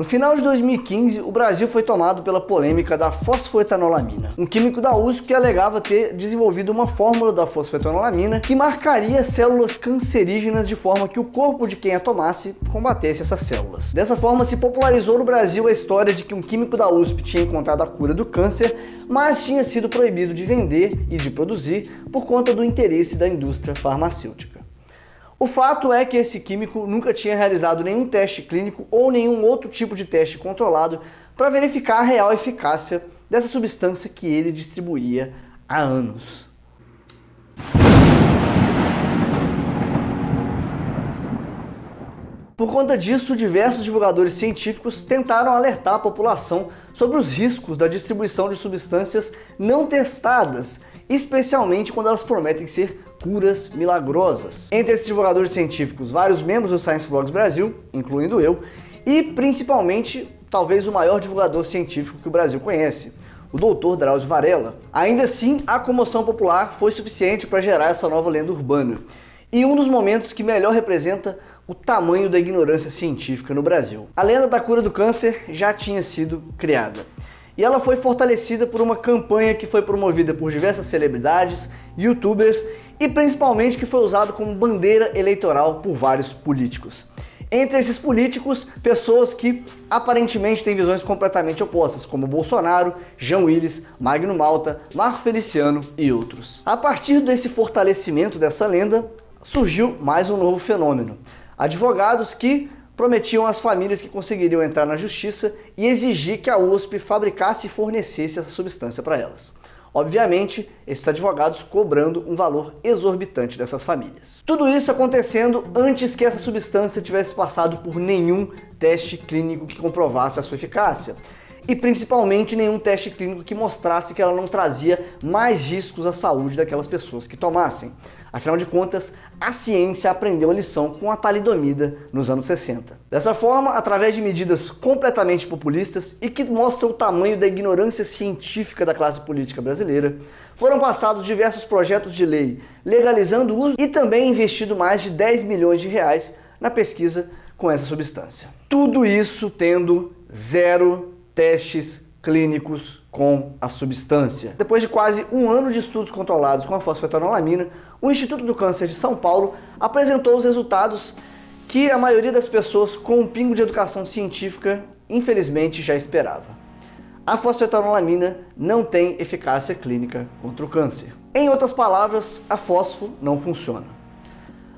No final de 2015, o Brasil foi tomado pela polêmica da fosfoetanolamina, um químico da USP que alegava ter desenvolvido uma fórmula da fosfoetanolamina que marcaria células cancerígenas de forma que o corpo de quem a tomasse combatesse essas células. Dessa forma, se popularizou no Brasil a história de que um químico da USP tinha encontrado a cura do câncer, mas tinha sido proibido de vender e de produzir por conta do interesse da indústria farmacêutica. O fato é que esse químico nunca tinha realizado nenhum teste clínico ou nenhum outro tipo de teste controlado para verificar a real eficácia dessa substância que ele distribuía há anos. Por conta disso, diversos divulgadores científicos tentaram alertar a população sobre os riscos da distribuição de substâncias não testadas, especialmente quando elas prometem ser curas milagrosas. Entre esses divulgadores científicos, vários membros do Science Vlogs Brasil, incluindo eu, e principalmente, talvez o maior divulgador científico que o Brasil conhece, o Dr. Drauzio Varella. Ainda assim, a comoção popular foi suficiente para gerar essa nova lenda urbana, e um dos momentos que melhor representa o tamanho da ignorância científica no Brasil. A lenda da cura do câncer já tinha sido criada, e ela foi fortalecida por uma campanha que foi promovida por diversas celebridades, youtubers e principalmente que foi usado como bandeira eleitoral por vários políticos. Entre esses políticos, pessoas que aparentemente têm visões completamente opostas, como Bolsonaro, Jean Willis, Magno Malta, Marco Feliciano e outros. A partir desse fortalecimento dessa lenda, surgiu mais um novo fenômeno. Advogados que prometiam às famílias que conseguiriam entrar na justiça e exigir que a USP fabricasse e fornecesse essa substância para elas. Obviamente, esses advogados cobrando um valor exorbitante dessas famílias. Tudo isso acontecendo antes que essa substância tivesse passado por nenhum teste clínico que comprovasse a sua eficácia. E principalmente nenhum teste clínico que mostrasse que ela não trazia mais riscos à saúde daquelas pessoas que tomassem. Afinal de contas, a ciência aprendeu a lição com a talidomida nos anos 60. Dessa forma, através de medidas completamente populistas e que mostram o tamanho da ignorância científica da classe política brasileira, foram passados diversos projetos de lei legalizando o uso e também investido mais de 10 milhões de reais na pesquisa com essa substância. Tudo isso tendo zero testes clínicos com a substância. Depois de quase um ano de estudos controlados com a fosfetanolamina, o Instituto do Câncer de São Paulo apresentou os resultados que a maioria das pessoas com um pingo de educação científica, infelizmente, já esperava. A fosfetanolamina não tem eficácia clínica contra o câncer. Em outras palavras, a fosfo não funciona.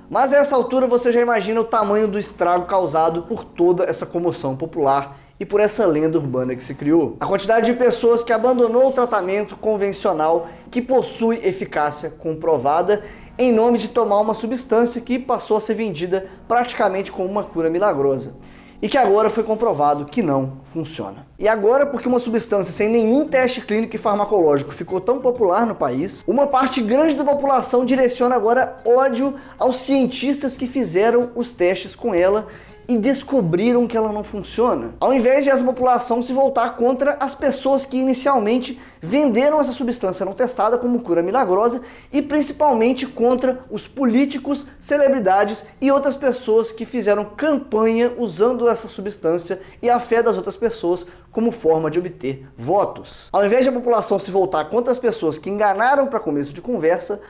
Mas a essa altura você já imagina o tamanho do estrago causado por toda essa comoção popular e por essa lenda urbana que se criou. A quantidade de pessoas que abandonou o tratamento convencional que possui eficácia comprovada em nome de tomar uma substância que passou a ser vendida praticamente como uma cura milagrosa e que agora foi comprovado que não funciona. E agora, porque uma substância sem nenhum teste clínico e farmacológico ficou tão popular no país, uma parte grande da população direciona agora ódio aos cientistas que fizeram os testes com ela e descobriram que ela não funciona. Ao invés de essa população se voltar contra as pessoas que inicialmente venderam essa substância não testada como cura milagrosa e principalmente contra os políticos, celebridades e outras pessoas que fizeram campanha usando essa substância e a fé das outras pessoas como forma de obter votos. Ao invés de a população se voltar contra as pessoas que enganaram para começo de conversa,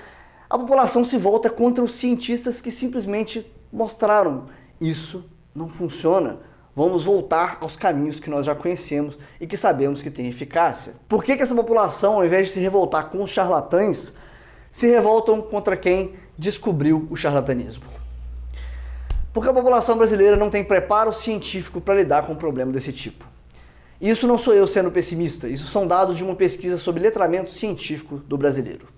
a população se volta contra os cientistas que simplesmente mostraram isso não funciona. Vamos voltar aos caminhos que nós já conhecemos e que sabemos que tem eficácia. Por que essa população, ao invés de se revoltar com os charlatães, se revoltam contra quem descobriu o charlatanismo? Porque a população brasileira não tem preparo científico para lidar com um problema desse tipo. E isso não sou eu sendo pessimista, isso são dados de uma pesquisa sobre letramento científico do brasileiro.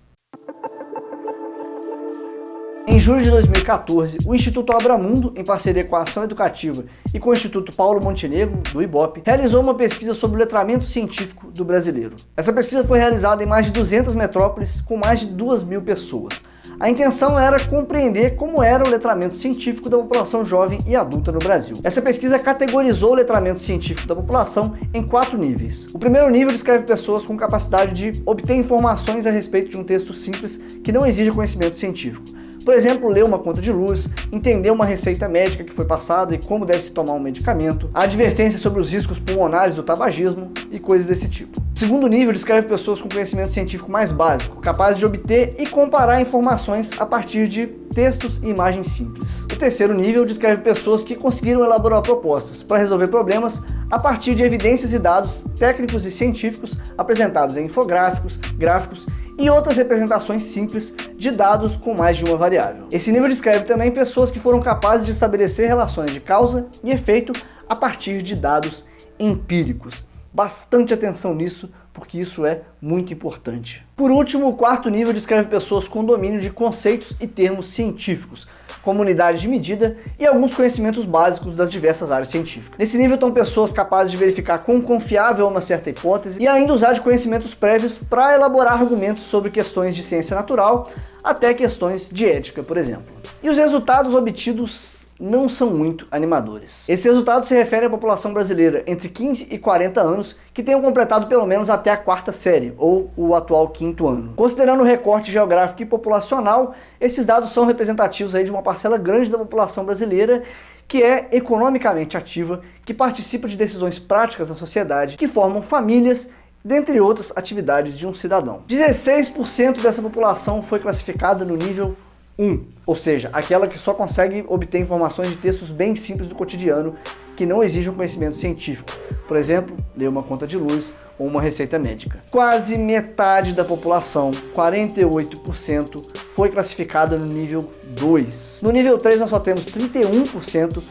Em julho de 2014, o Instituto Abramundo, em parceria com a Ação Educativa e com o Instituto Paulo Montenegro, do IBOP, realizou uma pesquisa sobre o letramento científico do brasileiro. Essa pesquisa foi realizada em mais de 200 metrópoles, com mais de 2.000 pessoas. A intenção era compreender como era o letramento científico da população jovem e adulta no Brasil. Essa pesquisa categorizou o letramento científico da população em 4 níveis. O primeiro nível descreve pessoas com capacidade de obter informações a respeito de um texto simples que não exige conhecimento científico. Por exemplo, ler uma conta de luz, entender uma receita médica que foi passada e como deve se tomar um medicamento, a advertência sobre os riscos pulmonares do tabagismo e coisas desse tipo. O segundo nível descreve pessoas com conhecimento científico mais básico, capazes de obter e comparar informações a partir de textos e imagens simples. O terceiro nível descreve pessoas que conseguiram elaborar propostas para resolver problemas a partir de evidências e dados técnicos e científicos apresentados em infográficos, gráficos e outras representações simples de dados com mais de uma variável. Esse nível descreve também pessoas que foram capazes de estabelecer relações de causa e efeito a partir de dados empíricos. Bastante atenção nisso, porque isso é muito importante. Por último, o quarto nível descreve pessoas com domínio de conceitos e termos científicos, como unidade de medida e alguns conhecimentos básicos das diversas áreas científicas. Nesse nível estão pessoas capazes de verificar quão confiável é uma certa hipótese e ainda usar de conhecimentos prévios para elaborar argumentos sobre questões de ciência natural até questões de ética, por exemplo. E os resultados obtidos não são muito animadores. Esse resultado se refere à população brasileira entre 15 e 40 anos que tenham completado pelo menos até a quarta série, ou o atual quinto ano. Considerando o recorte geográfico e populacional, esses dados são representativos aí de uma parcela grande da população brasileira que é economicamente ativa, que participa de decisões práticas na sociedade, que formam famílias, dentre outras atividades de um cidadão. 16% dessa população foi classificada no nível 1, ou seja, aquela que só consegue obter informações de textos bem simples do cotidiano que não exijam conhecimento científico. Por exemplo, ler uma conta de luz ou uma receita médica. Quase metade da população, 48%, foi classificada no nível 2. No nível 3 nós só temos 31%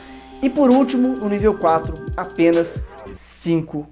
e por último, no nível 4, apenas 5%.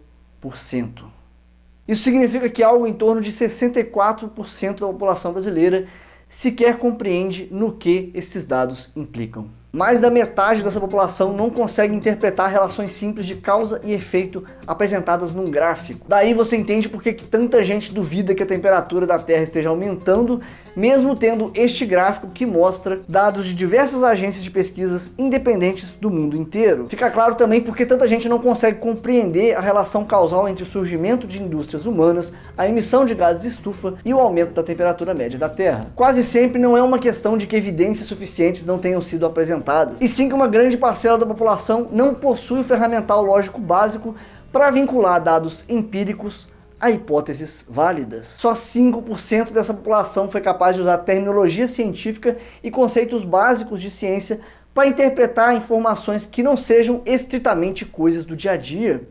Isso significa que algo em torno de 64% da população brasileira sequer compreende no que esses dados implicam. Mais da metade dessa população não consegue interpretar relações simples de causa e efeito apresentadas num gráfico. Daí você entende por que tanta gente duvida que a temperatura da Terra esteja aumentando, mesmo tendo este gráfico que mostra dados de diversas agências de pesquisas independentes do mundo inteiro. Fica claro também porque tanta gente não consegue compreender a relação causal entre o surgimento de indústrias humanas, a emissão de gases de estufa e o aumento da temperatura média da Terra. Quase sempre não é uma questão de que evidências suficientes não tenham sido apresentadas, e sim que uma grande parcela da população não possui o ferramental lógico básico para vincular dados empíricos a hipóteses válidas. Só 5% dessa população foi capaz de usar terminologia científica e conceitos básicos de ciência para interpretar informações que não sejam estritamente coisas do dia a dia.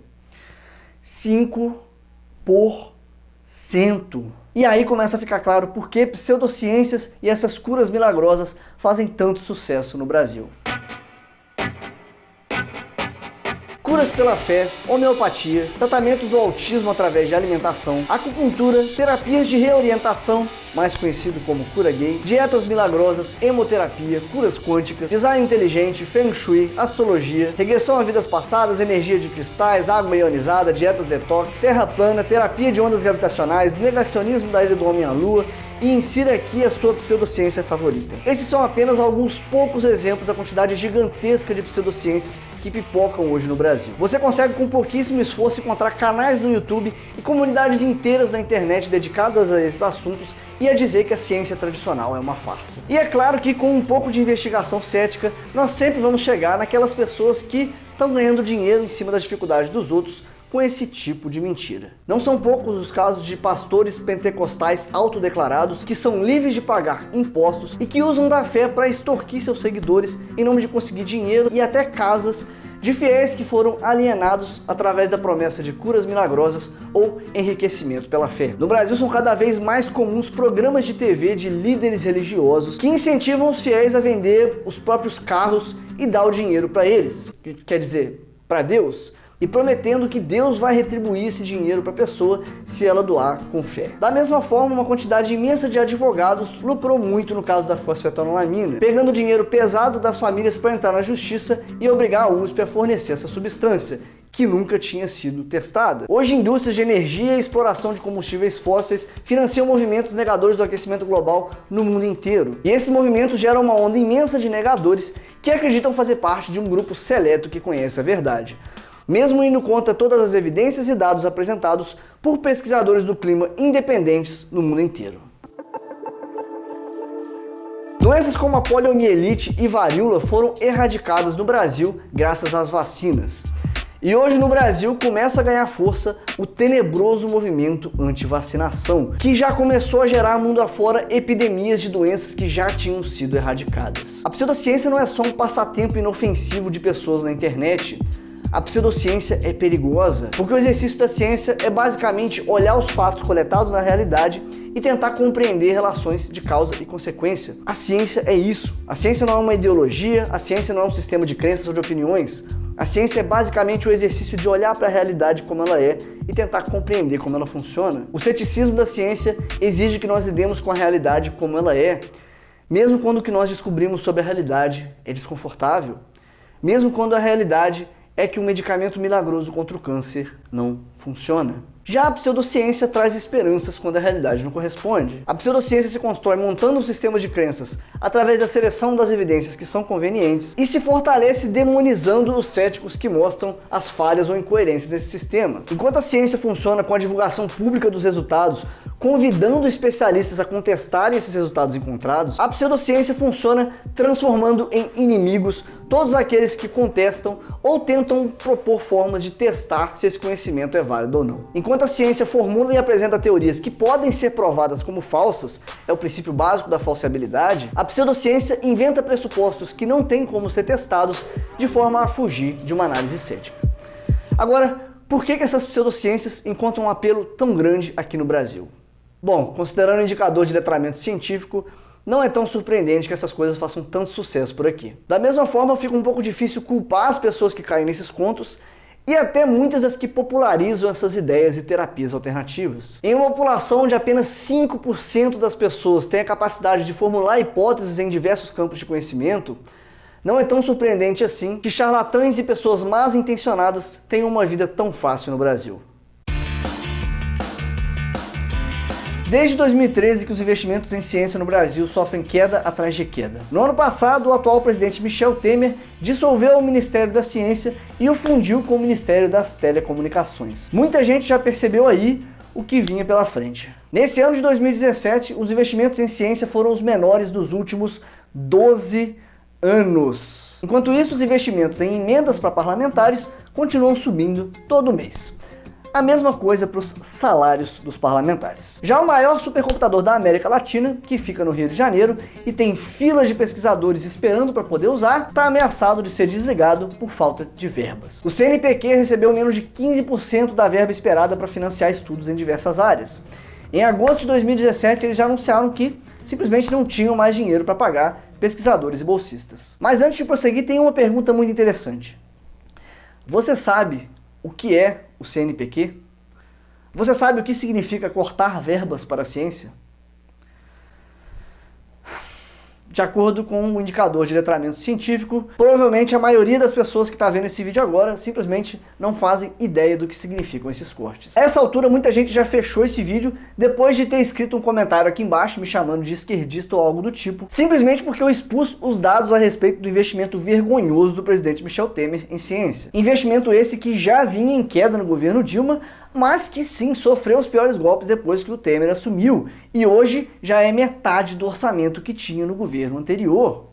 5%. E aí começa a ficar claro por que pseudociências e essas curas milagrosas fazem tanto sucesso no Brasil. Curas pela fé, homeopatia, tratamentos do autismo através de alimentação, acupuntura, terapias de reorientação, mais conhecido como cura gay, dietas milagrosas, hemoterapia, curas quânticas, design inteligente, feng shui, astrologia, regressão a vidas passadas, energia de cristais, água ionizada, dietas detox, terra plana, terapia de ondas gravitacionais, negacionismo da ida do homem à lua, e insira aqui a sua pseudociência favorita. Esses são apenas alguns poucos exemplos da quantidade gigantesca de pseudociências que pipocam hoje no Brasil. Você consegue com pouquíssimo esforço encontrar canais no YouTube e comunidades inteiras na internet dedicadas a esses assuntos e a dizer que a ciência tradicional é uma farsa. E é claro que com um pouco de investigação cética, nós sempre vamos chegar naquelas pessoas que estão ganhando dinheiro em cima das dificuldades dos outros com esse tipo de mentira. Não são poucos os casos de pastores pentecostais autodeclarados que são livres de pagar impostos e que usam da fé para extorquir seus seguidores em nome de conseguir dinheiro e até casas de fiéis que foram alienados através da promessa de curas milagrosas ou enriquecimento pela fé. No Brasil são cada vez mais comuns programas de TV de líderes religiosos que incentivam os fiéis a vender os próprios carros e dar o dinheiro para eles, quer dizer, para Deus, e prometendo que Deus vai retribuir esse dinheiro para a pessoa se ela doar com fé. Da mesma forma, uma quantidade imensa de advogados lucrou muito no caso da fosfetanolamina, pegando dinheiro pesado das famílias para entrar na justiça e obrigar a USP a fornecer essa substância, que nunca tinha sido testada. Hoje, indústrias de energia e exploração de combustíveis fósseis financiam movimentos negadores do aquecimento global no mundo inteiro. E esses movimentos geram uma onda imensa de negadores que acreditam fazer parte de um grupo seleto que conhece a verdade, mesmo indo contra todas as evidências e dados apresentados por pesquisadores do clima independentes no mundo inteiro. No Doenças como a poliomielite e varíola foram erradicadas no Brasil graças às vacinas. E hoje no Brasil começa a ganhar força o tenebroso movimento anti-vacinação, que já começou a gerar mundo afora epidemias de doenças que já tinham sido erradicadas. A pseudociência não é só um passatempo inofensivo de pessoas na internet. A pseudociência é perigosa, porque o exercício da ciência é basicamente olhar os fatos coletados na realidade e tentar compreender relações de causa e consequência. A ciência é isso. A ciência não é uma ideologia, a ciência não é um sistema de crenças ou de opiniões. A ciência é basicamente o exercício de olhar para a realidade como ela é e tentar compreender como ela funciona. O ceticismo da ciência exige que nós lidemos com a realidade como ela é, mesmo quando o que nós descobrimos sobre a realidade é desconfortável, mesmo quando a realidade é que um medicamento milagroso contra o câncer não funciona. Já a pseudociência traz esperanças quando a realidade não corresponde. A pseudociência se constrói montando um sistema de crenças através da seleção das evidências que são convenientes e se fortalece demonizando os céticos que mostram as falhas ou incoerências desse sistema. Enquanto a ciência funciona com a divulgação pública dos resultados, convidando especialistas a contestarem esses resultados encontrados, a pseudociência funciona transformando em inimigos todos aqueles que contestam ou tentam propor formas de testar se esse conhecimento é válido ou não. Enquanto a ciência formula e apresenta teorias que podem ser provadas como falsas, é o princípio básico da falsibilidade, a pseudociência inventa pressupostos que não têm como ser testados de forma a fugir de uma análise cética. Agora, por que essas pseudociências encontram um apelo tão grande aqui no Brasil? Bom, considerando o indicador de letramento científico, não é tão surpreendente que essas coisas façam tanto sucesso por aqui. Da mesma forma, fica um pouco difícil culpar as pessoas que caem nesses contos e até muitas das que popularizam essas ideias e terapias alternativas. Em uma população onde apenas 5% das pessoas têm a capacidade de formular hipóteses em diversos campos de conhecimento, não é tão surpreendente assim que charlatães e pessoas mal intencionadas tenham uma vida tão fácil no Brasil. Desde 2013 que os investimentos em ciência no Brasil sofrem queda atrás de queda. No ano passado, o atual presidente Michel Temer dissolveu o Ministério da Ciência e o fundiu com o Ministério das Telecomunicações. Muita gente já percebeu aí o que vinha pela frente. Nesse ano de 2017, os investimentos em ciência foram os menores dos últimos 12 anos. Enquanto isso, os investimentos em emendas para parlamentares continuam subindo todo mês. A mesma coisa para os salários dos parlamentares. Já o maior supercomputador da América Latina, que fica no Rio de Janeiro e tem filas de pesquisadores esperando para poder usar, está ameaçado de ser desligado por falta de verbas. O CNPq recebeu menos de 15% da verba esperada para financiar estudos em diversas áreas. Em agosto de 2017, eles já anunciaram que simplesmente não tinham mais dinheiro para pagar pesquisadores e bolsistas. Mas antes de prosseguir, tem uma pergunta muito interessante. Você sabe o que é o CNPq? Você sabe o que significa cortar verbas para a ciência? De acordo com o indicador de letramento científico, provavelmente a maioria das pessoas que está vendo esse vídeo agora simplesmente não fazem ideia do que significam esses cortes. A essa altura, muita gente já fechou esse vídeo depois de ter escrito um comentário aqui embaixo me chamando de esquerdista ou algo do tipo, simplesmente porque eu expus os dados a respeito do investimento vergonhoso do presidente Michel Temer em ciência. Investimento esse que já vinha em queda no governo Dilma, mas que sim sofreu os piores golpes depois que o Temer assumiu, e hoje já é metade do orçamento que tinha no governo anterior.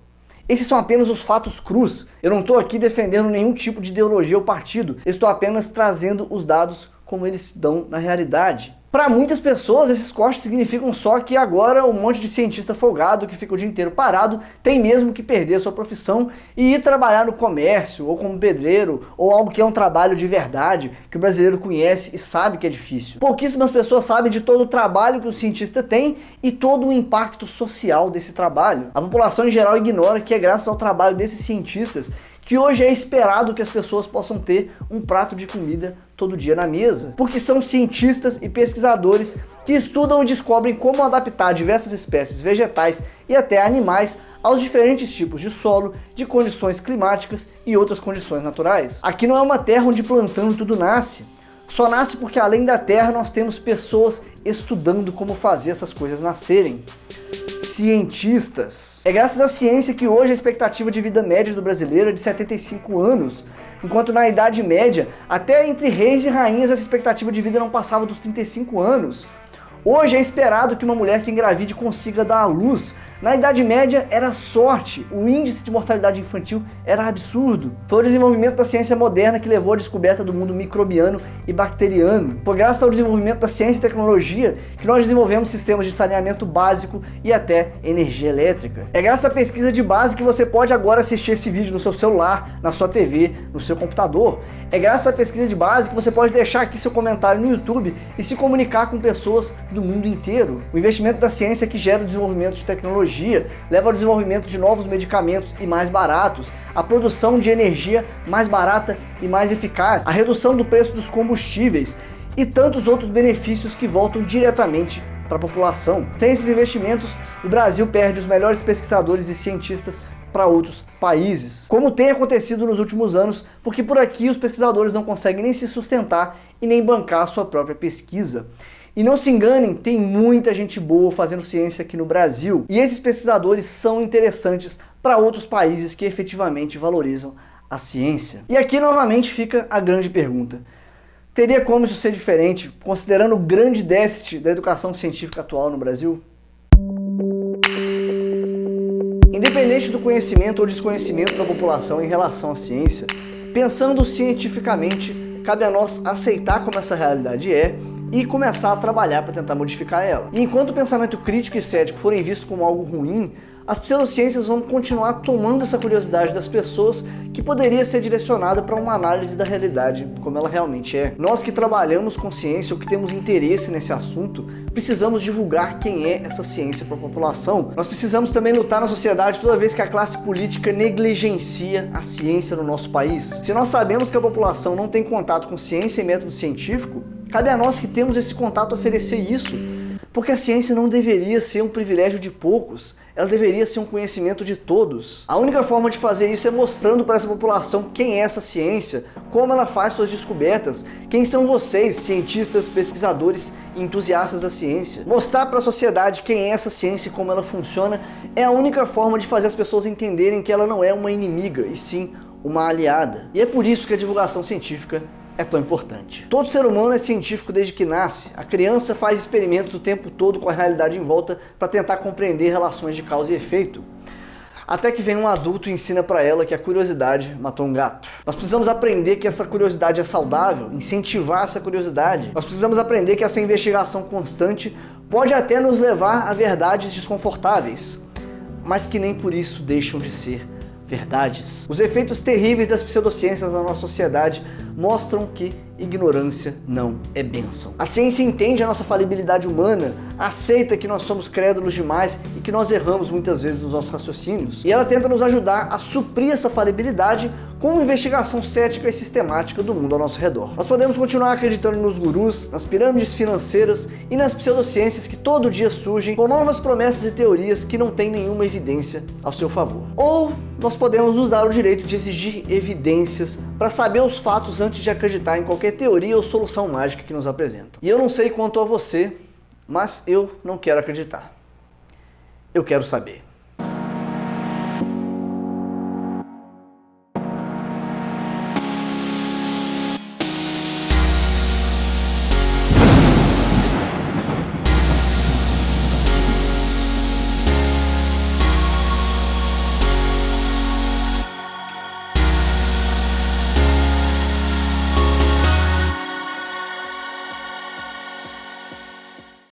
Esses são apenas os fatos crus. Eu não estou aqui defendendo nenhum tipo de ideologia ou partido, eu estou apenas trazendo os dados como eles se dão na realidade. Para muitas pessoas, esses cortes significam só que agora um monte de cientista folgado que fica o dia inteiro parado tem mesmo que perder sua profissão e ir trabalhar no comércio, ou como pedreiro, ou algo que é um trabalho de verdade, que o brasileiro conhece e sabe que é difícil. Pouquíssimas pessoas sabem de todo o trabalho que o cientista tem e todo o impacto social desse trabalho. A população em geral ignora que é graças ao trabalho desses cientistas que hoje é esperado que as pessoas possam ter um prato de comida todo dia na mesa. Porque são cientistas e pesquisadores que estudam e descobrem como adaptar diversas espécies vegetais e até animais aos diferentes tipos de solo, de condições climáticas e outras condições naturais. Aqui não é uma terra onde plantando tudo nasce. Só nasce porque além da terra nós temos pessoas estudando como fazer essas coisas nascerem. Cientistas. É graças à ciência que hoje a expectativa de vida média do brasileiro é de 75 anos, enquanto na Idade Média, até entre reis e rainhas, essa expectativa de vida não passava dos 35 anos. Hoje é esperado que uma mulher que engravide consiga dar à luz Na Idade Média era sorte, o índice de mortalidade infantil era absurdo. Foi o desenvolvimento da ciência moderna que levou à descoberta do mundo microbiano e bacteriano. Foi graças ao desenvolvimento da ciência e tecnologia que nós desenvolvemos sistemas de saneamento básico e até energia elétrica. É graças à pesquisa de base que você pode agora assistir esse vídeo no seu celular, na sua TV, no seu computador. É graças à pesquisa de base que você pode deixar aqui seu comentário no YouTube e se comunicar com pessoas do mundo inteiro. O investimento da ciência que gera o desenvolvimento de tecnologia leva ao desenvolvimento de novos medicamentos e mais baratos, a produção de energia mais barata e mais eficaz, a redução do preço dos combustíveis e tantos outros benefícios que voltam diretamente para a população. Sem esses investimentos, o Brasil perde os melhores pesquisadores e cientistas para outros países, como tem acontecido nos últimos anos, porque por aqui os pesquisadores não conseguem nem se sustentar e nem bancar a sua própria pesquisa. E não se enganem, tem muita gente boa fazendo ciência aqui no Brasil, e esses pesquisadores são interessantes para outros países que efetivamente valorizam a ciência. E aqui novamente fica a grande pergunta: teria como isso ser diferente, considerando o grande déficit da educação científica atual no Brasil? Independente do conhecimento ou desconhecimento da população em relação à ciência, pensando cientificamente, cabe a nós aceitar como essa realidade é e começar a trabalhar para tentar modificar ela. E enquanto o pensamento crítico e cético forem vistos como algo ruim, as pseudociências vão continuar tomando essa curiosidade das pessoas que poderia ser direcionada para uma análise da realidade como ela realmente é. Nós que trabalhamos com ciência ou que temos interesse nesse assunto, precisamos divulgar quem é essa ciência para a população. Nós precisamos também lutar na sociedade toda vez que a classe política negligencia a ciência no nosso país. Se nós sabemos que a população não tem contato com ciência e método científico, cabe a nós que temos esse contato oferecer isso, porque a ciência não deveria ser um privilégio de poucos, ela deveria ser um conhecimento de todos. A única forma de fazer isso é mostrando para essa população quem é essa ciência, como ela faz suas descobertas, quem são vocês, cientistas, pesquisadores e entusiastas da ciência. Mostrar para a sociedade quem é essa ciência e como ela funciona é a única forma de fazer as pessoas entenderem que ela não é uma inimiga, e sim uma aliada. E é por isso que a divulgação científica é tão importante. Todo ser humano é científico desde que nasce. A criança faz experimentos o tempo todo com a realidade em volta para tentar compreender relações de causa e efeito. Até que vem um adulto e ensina para ela que a curiosidade matou um gato. Nós precisamos aprender que essa curiosidade é saudável, incentivar essa curiosidade. Nós precisamos aprender que essa investigação constante pode até nos levar a verdades desconfortáveis, mas que nem por isso deixam de ser verdades. Os efeitos terríveis das pseudociências na nossa sociedade mostram que ignorância não é bênção. A ciência entende a nossa falibilidade humana, aceita que nós somos crédulos demais e que nós erramos muitas vezes nos nossos raciocínios. E ela tenta nos ajudar a suprir essa falibilidade com uma investigação cética e sistemática do mundo ao nosso redor. Nós podemos continuar acreditando nos gurus, nas pirâmides financeiras e nas pseudociências que todo dia surgem com novas promessas e teorias que não têm nenhuma evidência ao seu favor. Ou nós podemos nos dar o direito de exigir evidências para saber os fatos antes de acreditar em qualquer teoria ou solução mágica que nos apresentam. E eu não sei quanto a você, mas eu não quero acreditar. Eu quero saber.